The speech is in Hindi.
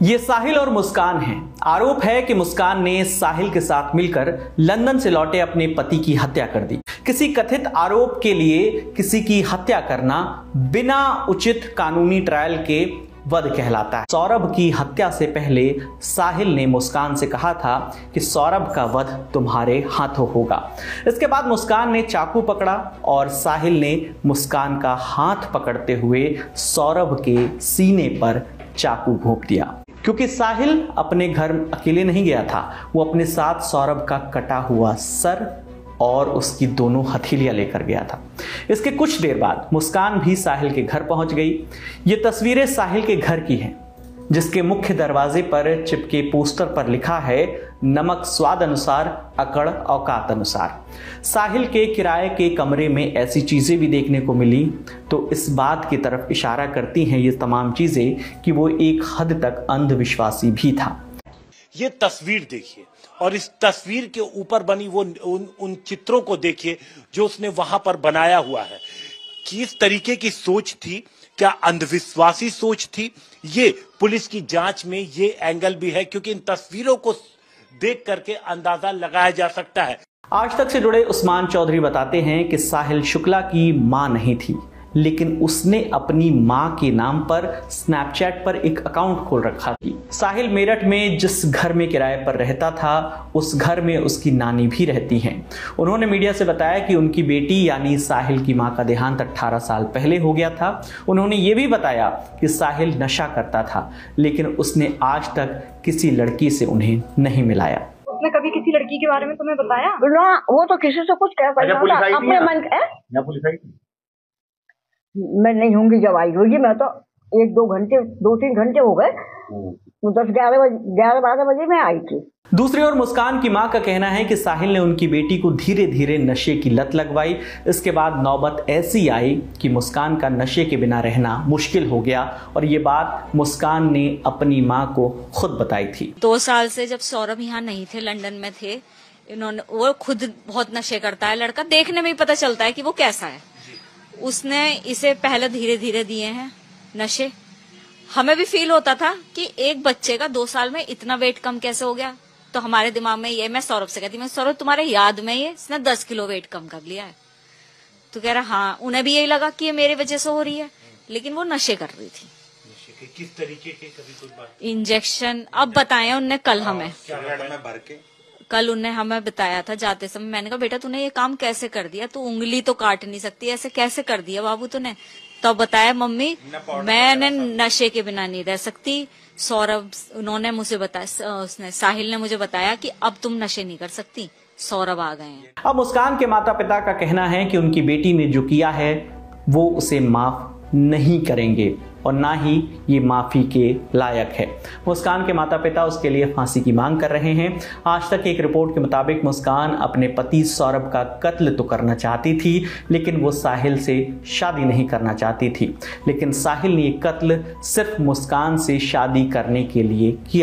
ये साहिल और मुस्कान हैं। आरोप है कि मुस्कान ने साहिल के साथ मिलकर लंदन से लौटे अपने पति की हत्या कर दी। किसी कथित आरोप के लिए किसी की हत्या करना बिना उचित कानूनी ट्रायल के वध कहलाता है। सौरभ की हत्या से पहले साहिल ने मुस्कान से कहा था कि सौरभ का वध तुम्हारे हाथों होगा। इसके बाद मुस्कान ने चाकू पकड़ा और साहिल ने मुस्कान का हाथ पकड़ते हुए सौरभ के सीने पर चाकू घोंप दिया। क्योंकि साहिल अपने घर अकेले नहीं गया था, वो अपने साथ सौरभ का कटा हुआ सर और उसकी दोनों हथेलियां लेकर गया था। इसके कुछ देर बाद मुस्कान भी साहिल के घर पहुंच गई। ये तस्वीरें साहिल के घर की हैं, जिसके मुख्य दरवाजे पर चिपके पोस्टर पर लिखा है, नमक स्वाद अनुसार, अकड़ औकात अनुसार। साहिल के किराए के कमरे में ऐसी चीजें भी देखने को मिली तो इस बात की तरफ इशारा करती हैं ये तमाम चीजें कि वो एक हद तक अंधविश्वासी भी था। ये तस्वीर देखिए और इस तस्वीर के ऊपर बनी वो उन चित्रों को देखिए जो उसने वहां पर बनाया हुआ है। किस तरीके की सोच थी, क्या अंधविश्वासी सोच थी? ये पुलिस की जांच में ये एंगल भी है, क्योंकि इन तस्वीरों को देख करके अंदाजा लगाया जा सकता है। आज तक से जुड़े उस्मान चौधरी बताते हैं कि साहिल शुक्ला की मां नहीं थी, लेकिन उसने अपनी मां के नाम पर स्नैपचैट पर एक अकाउंट खोल रखा थी। साहिल मेरठ में जिस घर में किराए पर रहता था, उस घर में उसकी नानी भी रहती हैं। उन्होंने मीडिया से बताया कि उनकी बेटी यानी साहिल की मां का देहांत 18 साल पहले हो गया था। उन्होंने ये भी बताया कि साहिल नशा करता था, लेकिन उसने आज तक किसी लड़की से उन्हें नहीं मिलाया। उसने कभी किसी लड़की के बारे में तुम्हें बताया? ना, वो तो किसी से कुछ कह सकता था अपने मन के। मैं नहीं होंगी, जब आई होगी मैं तो 2-3 घंटे हो गए, 10-11 बजे मैं आई थी। दूसरी ओर मुस्कान की मां का कहना है कि साहिल ने उनकी बेटी को धीरे धीरे नशे की लत लगवाई। इसके बाद नौबत ऐसी आई कि मुस्कान का नशे के बिना रहना मुश्किल हो गया और ये बात मुस्कान ने अपनी मां को खुद बताई थी। 2 साल से जब सौरभ यहाँ नहीं थे, लंदन में थे, वो खुद बहुत नशे करता है लड़का, देखने में ही पता चलता है कि वो कैसा है। उसने इसे पहले धीरे धीरे दिए हैं नशे। हमें भी फील होता था कि एक बच्चे का 2 साल में इतना वेट कम कैसे हो गया। तो हमारे दिमाग में ये, मैं सौरभ से कहती, मैं सौरभ तुम्हारे याद में ये इसने 10 किलो वेट कम कर लिया है। तो कह रहा हाँ, उन्हें भी यही लगा कि ये मेरे वजह से हो रही है, लेकिन वो नशे कर रही थी। किस तरीके के? कभी कोई बात? इंजेक्शन अब बताए उनने कल हमें, भर के कल उन्हें हमें बताया था जाते समय। मैंने कहा बेटा तूने ये काम कैसे कर दिया, तू उंगली तो काट नहीं सकती, ऐसे कैसे कर दिया बाबू तूने? तो बताया मम्मी मैंने नशे के बिना नहीं रह सकती। सौरभ उन्होंने मुझे बताया, उसने साहिल ने मुझे बताया कि अब तुम नशे नहीं कर सकती, सौरभ आ गए हैं। अब मुस्कान के माता पिता का कहना है कि उनकी बेटी ने जो किया है वो उसे माफ नहीं करेंगे और ना ही ये माफी के लायक है। मुस्कान के माता पिता उसके लिए फांसी की मांग कर रहे हैं। आज तक एक रिपोर्ट के मुताबिक मुस्कान अपने पति सौरभ का कत्ल तो करना चाहती थी, लेकिन वो साहिल से शादी नहीं करना चाहती थी। लेकिन साहिल ने ये कत्ल सिर्फ मुस्कान से शादी करने के लिए किया।